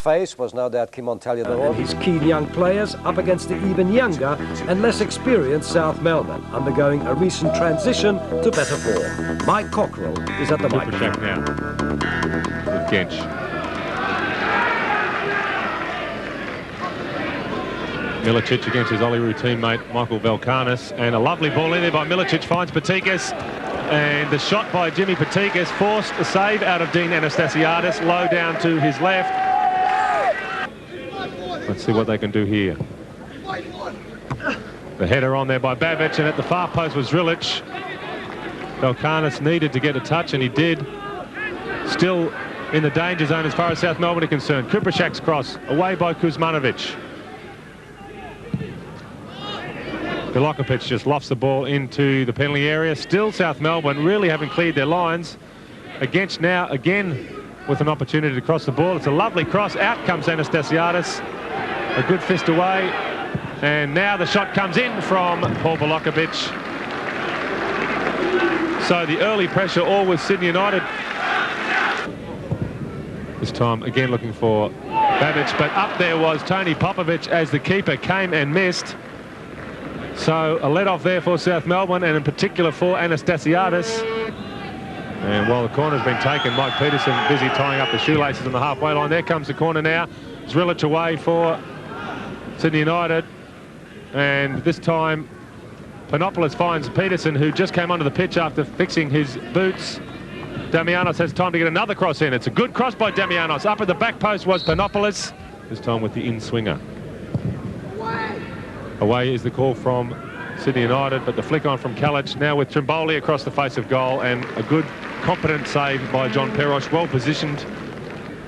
face was no doubt Kim Montalia. And his keen young players up against the even younger and less experienced South Melbourne, undergoing a recent transition to better form. Mike Cockrell is at the microphone now with Genc. Milicic against his Olyroos teammate Michael Valkanis, and a lovely ball in there by Milicic, finds Patikas, and the shot by Jimmy Patikas forced a save out of Dean Anastasiadis, low down to his left. Let's see what they can do here. The header on there by Babic, and at the far post was Zdrilic. Valkanis needed to get a touch, and he did. Still in the danger zone as far as South Melbourne are concerned. Kupresak's cross, away by Kuzmanovic. Bilokapic just lofts the ball into the penalty area. Still South Melbourne really haven't cleared their lines. Genc now again with an opportunity to cross the ball. It's a lovely cross. Out comes Anastasiadis. A good fist away. And now the shot comes in from Paul Bilokapic. So the early pressure all with Sydney United. This time again looking for Babic, but up there was Tony Popovic as the keeper came and missed. So a let-off there for South Melbourne, and in particular for Anastasiadis. And while the corner's been taken, Mike Peterson busy tying up the shoelaces on the halfway line. There comes the corner now. Zdrilic away for Sydney United. And this time, Panopoulos finds Peterson, who just came onto the pitch after fixing his boots. Damianos has time to get another cross in. It's a good cross by Damianos. Up at the back post was Panopoulos, this time with the in-swinger. Away is the call from Sydney United, but the flick on from Kelic now with Trimboli across the face of goal, and a good, competent save by John Perosh, well positioned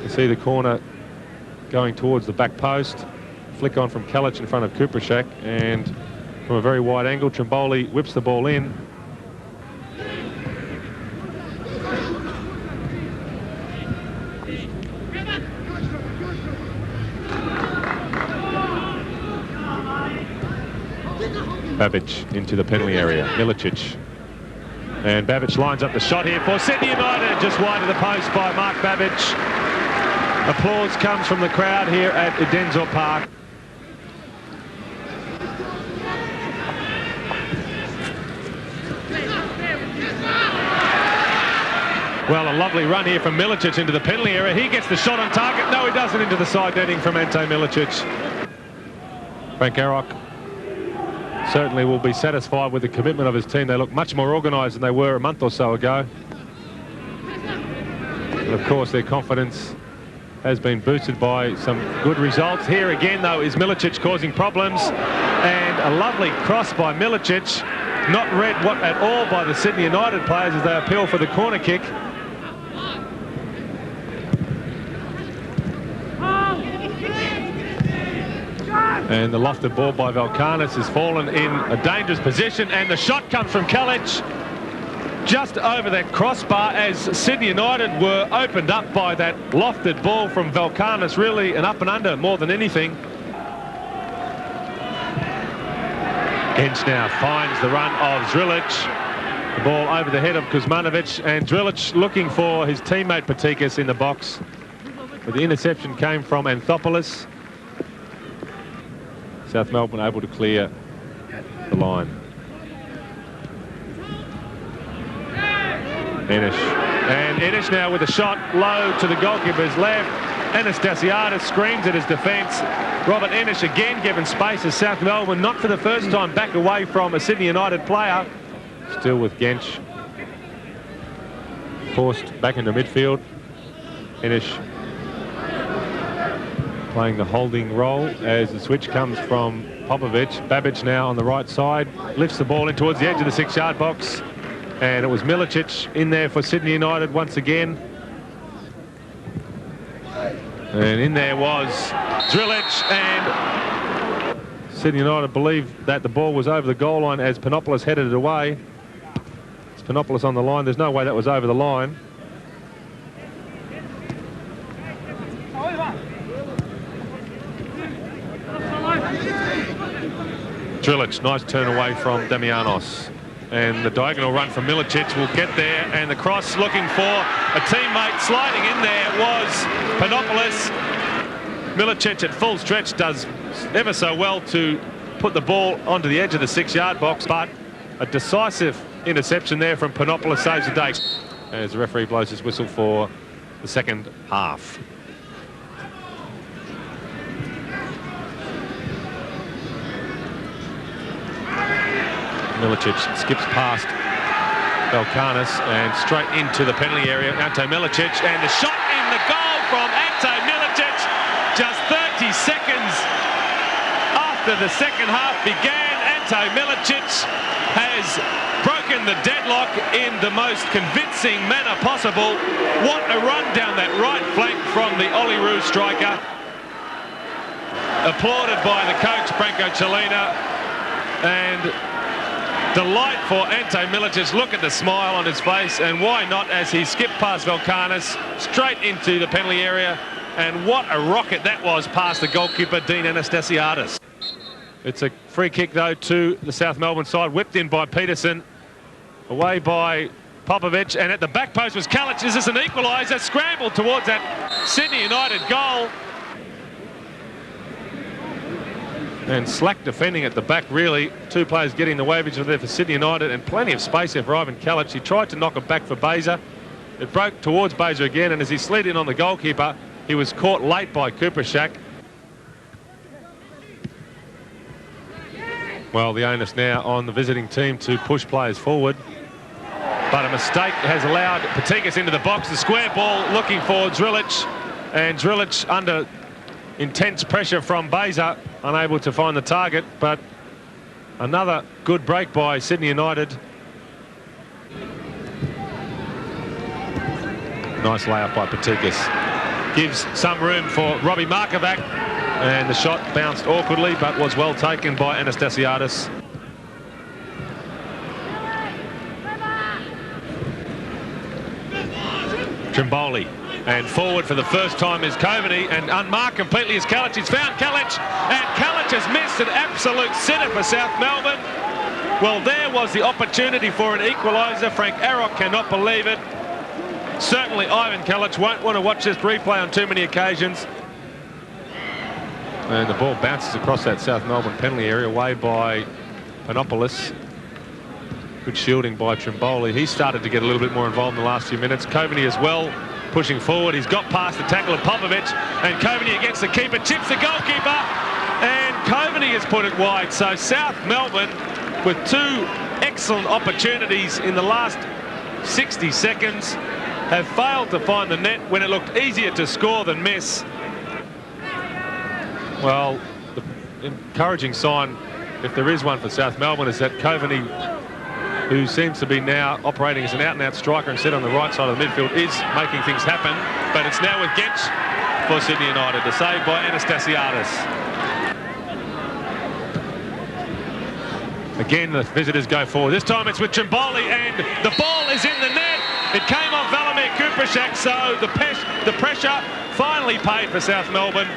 to see the corner going towards the back post. Flick on from Kelic in front of Kupresak, and from a very wide angle, Trimboli whips the ball in. Babic into the penalty area. Milicic. And Babic lines up the shot here for Sydney United, just wide of the post by Mark Babic. Applause comes from the crowd here at Edensor Park. Well, a lovely run here from Milicic into the penalty area. He gets the shot on target. No, he doesn't, into the side netting from Ante Milicic. Frank Arok certainly will be satisfied with the commitment of his team. They look much more organised than they were a month or so ago. And of course, their confidence has been boosted by some good results. Here again, though, is Milicic causing problems. And a lovely cross by Milicic. Not read at all by the Sydney United players as they appeal for the corner kick. And the lofted ball by Valkanis has fallen in a dangerous position, and the shot comes from Kelic just over that crossbar as Sydney United were opened up by that lofted ball from Valkanis. Really an up and under more than anything. Genc now finds the run of Zdrilic. The ball over the head of Kuzmanovic, and Zdrilic looking for his teammate Patikas in the box. But the interception came from Anthopoulos. South Melbourne able to clear the line. Enes. And Enes now with a shot low to the goalkeeper's left. Anastasiadis screams at his defence. Robert Enes again given space as South Melbourne, not for the first time, back away from a Sydney United player. Still with Genc. Forced back into midfield. Enes playing the holding role as the switch comes from Popovic. Babic now on the right side, lifts the ball in towards the edge of the 6-yard box, and it was Milicic in there for Sydney United once again. And in there was Zdrilic, and Sydney United believed that the ball was over the goal line as Panopoulos headed it away. It's Panopoulos on the line. There's no way that was over the line. Zdrilic, nice turn away from Damianos. And the diagonal run from Milicic will get there, and the cross looking for a teammate sliding in there was Panopoulos. Milicic at full stretch does ever so well to put the ball onto the edge of the 6-yard box, but a decisive interception there from Panopoulos saves the day as the referee blows his whistle for the second half. Milicic skips past Valkanis and straight into the penalty area. Ante Milicic, and the shot in the goal from Ante Milicic just 30 seconds after the second half began. Ante Milicic has broken the deadlock in the most convincing manner possible. What a run down that right flank from the Olyroos striker. Applauded by the coach, Branko Chelina, and delight for Ante Milicic. Look at the smile on his face, and why not, as he skipped past Valkanis straight into the penalty area. And what a rocket that was past the goalkeeper, Dean Anastasiadis. It's a free kick, though, to the South Melbourne side, whipped in by Peterson, away by Popovic, and at the back post was Kelic. Is this an equaliser? Scrambled towards that Sydney United goal. And slack defending at the back, really. Two players getting the wavage there for Sydney United, and plenty of space there for Ivan Kelic. He tried to knock it back for Beza. It broke towards Beza again, and as he slid in on the goalkeeper, he was caught late by Kupresak. Well, the onus now on the visiting team to push players forward. But a mistake has allowed Patikas into the box. The square ball looking for Zdrilic, and Zdrilic under intense pressure from Beza, unable to find the target, but another good break by Sydney United. Nice layup by Patikas. Gives some room for Robbie Markovac, and the shot bounced awkwardly but was well taken by Anastasiadis. Trimboli. And forward for the first time is Coveny, and unmarked completely is Kelic. He's found Kelic, and Kelic has missed an absolute sitter for South Melbourne. Well, there was the opportunity for an equaliser. Frank Arrock cannot believe it. Certainly Ivan Kelic won't want to watch this replay on too many occasions. And the ball bounces across that South Melbourne penalty area, away by Panopoulos. Good shielding by Trimboli. He started to get a little bit more involved in the last few minutes. Coveny as well, pushing forward. He's got past the tackle of Popovic, and Coveny against the keeper, chips the goalkeeper, and Coveny has put it wide. So South Melbourne, with two excellent opportunities in the last 60 seconds, have failed to find the net when it looked easier to score than miss. Well, the encouraging sign, if there is one for South Melbourne, is that Coveny, who seems to be now operating as an out-and-out striker instead on the right side of the midfield, is making things happen. But it's now with Genc for Sydney United. The save by Anastasiadis. Again, the visitors go forward. This time it's with Trimboli, and the ball is in the net. It came on Velimir Kupresak, so the pressure finally paid for South Melbourne.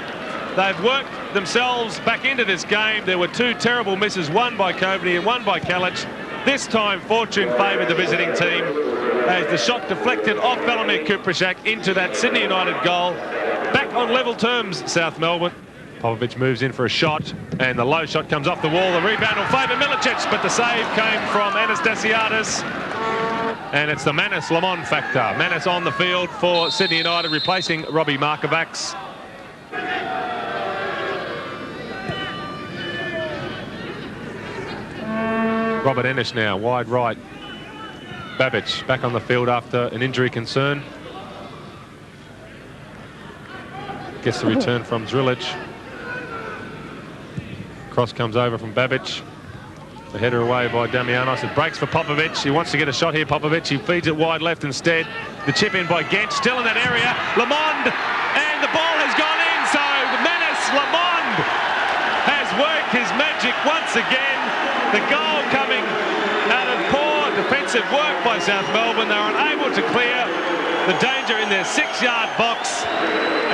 They've worked themselves back into this game. There were two terrible misses, one by Coveny and one by Kelic. This time, fortune favoured the visiting team as the shot deflected off Velimir Kupresak into that Sydney United goal. Back on level terms, South Melbourne. Popovic moves in for a shot, and the low shot comes off the wall. The rebound will favour Milicic, but the save came from Anastasiadis. And it's the Lamond factor. Manis on the field for Sydney United, replacing Robbie Markovac. Robert Enes now, wide right. Babic back on the field after an injury concern. Gets the return from Zdrilic. Cross comes over from Babic. The header away by Damianos. It breaks for Popovic. He wants to get a shot here, Popovic. He feeds it wide left instead. The chip in by Genc, still in that area. Lamond, and the ball has gone in. So Lamond has worked his magic once again. The goal coming out of poor defensive work by South Melbourne. They were unable to clear the danger in their 6-yard box,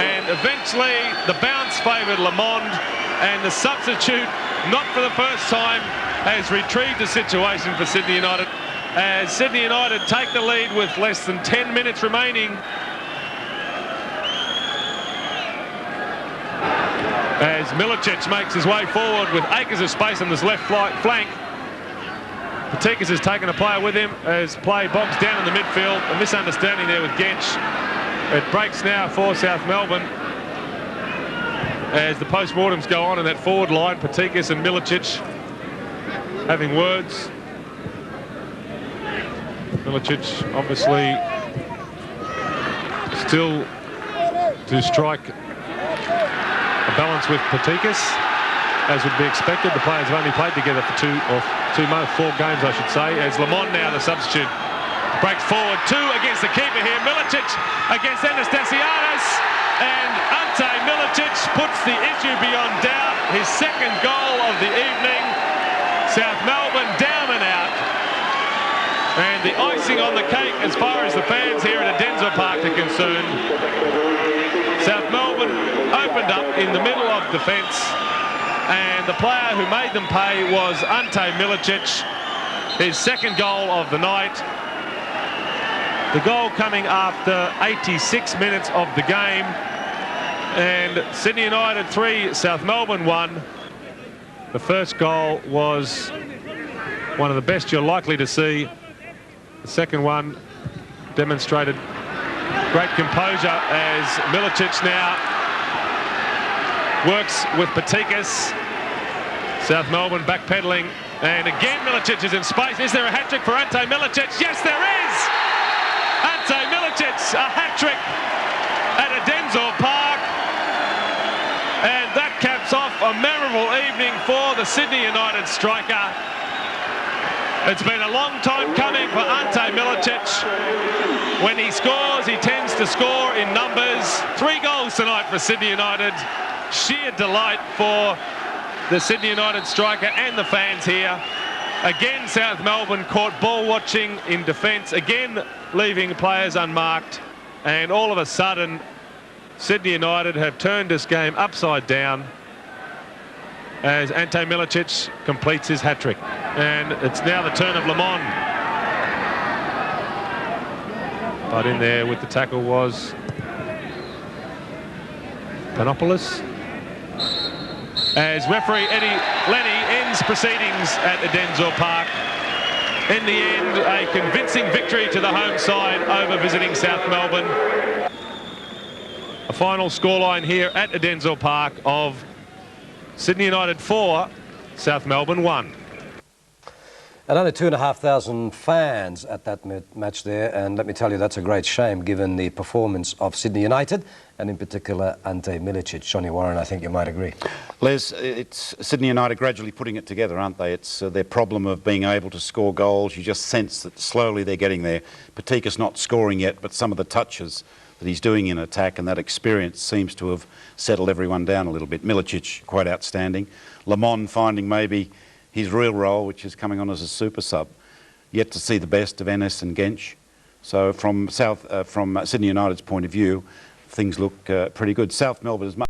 and eventually the bounce favoured Lamond, and the substitute, not for the first time, has retrieved the situation for Sydney United as Sydney United take the lead with less than 10 minutes remaining. as Milicic makes his way forward with acres of space on this left flank. Patikas has taken a player with him as play bogs down in the midfield. A misunderstanding there with Genc. It breaks now for South Melbourne as the post-mortems go on in that forward line. Patikas and Milicic having words. Milicic obviously still to strike a balance with Patikas, as would be expected. The players have only played together for four games, I should say, as Lamond now the substitute. Breaks forward, two against the keeper here. Milicic against Anastasiadis, and Ante Milicic puts the issue beyond doubt. His second goal of the evening. South Melbourne down and out. And the icing on the cake as far as the fans here at Adenzo Park are concerned. South Melbourne opened up in the middle of defence, and the player who made them pay was Ante Milicic, his second goal of the night. The goal coming after 86 minutes of the game, and Sydney United 3, South Melbourne 1. The first goal was one of the best you're likely to see. The second one demonstrated great composure as Milicic now works with Patikas. South Melbourne backpedaling, and again Milicic is in space. Is there a hat-trick for Ante Milicic? Yes, there is! Ante Milicic, a hat-trick at Adenzo Park, and that caps off a memorable evening for the Sydney United striker. It's been a long time coming for Ante Milicic. When he scores, he tends to score in numbers. 3 goals tonight for Sydney United. Sheer delight for the Sydney United striker and the fans here. Again, South Melbourne caught ball watching in defence, again leaving players unmarked, and all of a sudden Sydney United have turned this game upside down as Ante Milicic completes his hat-trick. And it's now the turn of Lamond. But in there with the tackle was Panopoulos, as referee Lennie ends proceedings at Adenzo Park. In the end, a convincing victory to the home side over visiting South Melbourne. A final scoreline here at Adenzo Park of Sydney United 4, South Melbourne 1. And only 2,500 fans at that match there, and let me tell you, that's a great shame given the performance of Sydney United, and in particular Ante Milicic. Johnny Warren, I think you might agree. Les, it's Sydney United gradually putting it together, aren't they? It's their problem of being able to score goals. You just sense that slowly they're getting there. Patikas not scoring yet, but some of the touches that he's doing in attack and that experience seems to have settled everyone down a little bit. Milicic, quite outstanding. Lamond finding maybe his real role, which is coming on as a super sub. Yet to see the best of Enes and Genc. So from Sydney United's point of view, things look pretty good. South Melbourne is much